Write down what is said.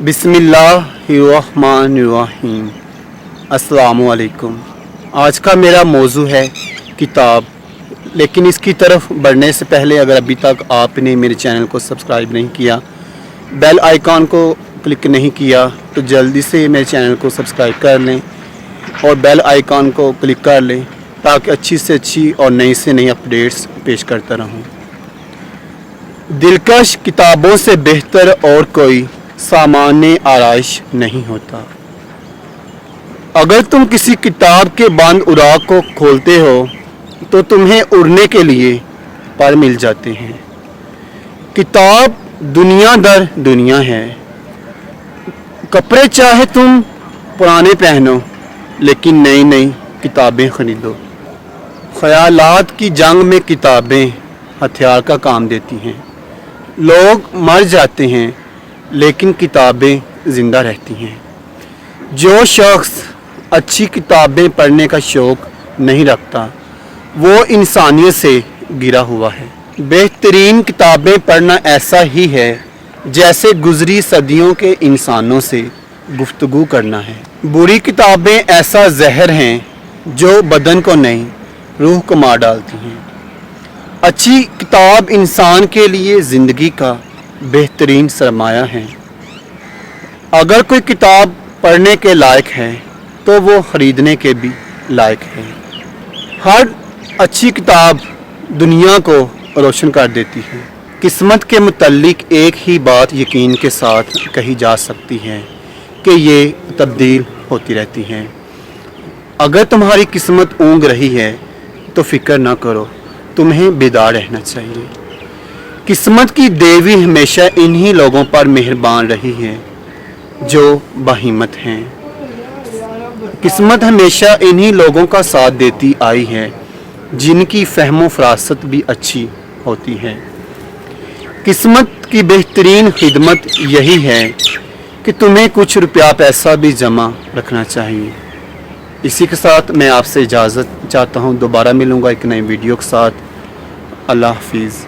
बिस्मिल्लाहिर्रहमानिर्रहीम। अस्सलामुअलैकुम। आज का मेरा मौजू है किताब। लेकिन इसकी तरफ बढ़ने से पहले अगर अभी तक आपने मेरे चैनल को सब्सक्राइब नहीं किया, बेल आइकॉन को क्लिक नहीं किया, तो जल्दी से मेरे चैनल को सब्सक्राइब कर लें और बेल आइकॉन को क्लिक कर लें ताकि अच्छी से अच्छी और नई से नई अपडेट्स पेश करता रहूं। दिलकश किताबों से बेहतर और कोई सामान्य आराइश नहीं होता। अगर तुम किसी किताब के बंद उराग को खोलते हो तो तुम्हें उड़ने के लिए पर मिल जाते हैं। किताब दुनिया दर दुनिया है। कपड़े चाहे तुम पुराने पहनो, लेकिन नई नई किताबें खरीदो। ख्यालात की जंग में किताबें हथियार का काम देती हैं। लोग मर जाते हैं लेकिन किताबें ज़िंदा रहती हैं। जो शख्स अच्छी किताबें पढ़ने का शौक़ नहीं रखता वो इंसानियत से गिरा हुआ है। बेहतरीन किताबें पढ़ना ऐसा ही है जैसे गुज़री सदियों के इंसानों से गुफ्तगू करना है। बुरी किताबें ऐसा जहर हैं जो बदन को नहीं रूह को मार डालती हैं। अच्छी किताब इंसान के लिए ज़िंदगी का बेहतरीन सरमाया है। अगर कोई किताब पढ़ने के लायक है तो वो ख़रीदने के भी लायक है। हर अच्छी किताब दुनिया को रोशन कर देती है। किस्मत के मुतल्लिक एक ही बात यकीन के साथ कही जा सकती है कि ये तब्दील होती रहती हैं। अगर तुम्हारी किस्मत ऊँग रही है तो फ़िक्र ना करो, तुम्हें बेदार रहना चाहिए। किस्मत की देवी हमेशा इन्हीं लोगों पर मेहरबान रही है जो बहिम्मत हैं। किस्मत हमेशा इन्हीं लोगों का साथ देती आई है जिनकी फ़हम फ़रासत भी अच्छी होती है। किस्मत की बेहतरीन खिदमत यही है कि तुम्हें कुछ रुपया पैसा भी जमा रखना चाहिए। इसी के साथ मैं आपसे इजाज़त चाहता हूँ। दोबारा मिलूँगा एक नई वीडियो के साथ। अल्लाह हाफिज़।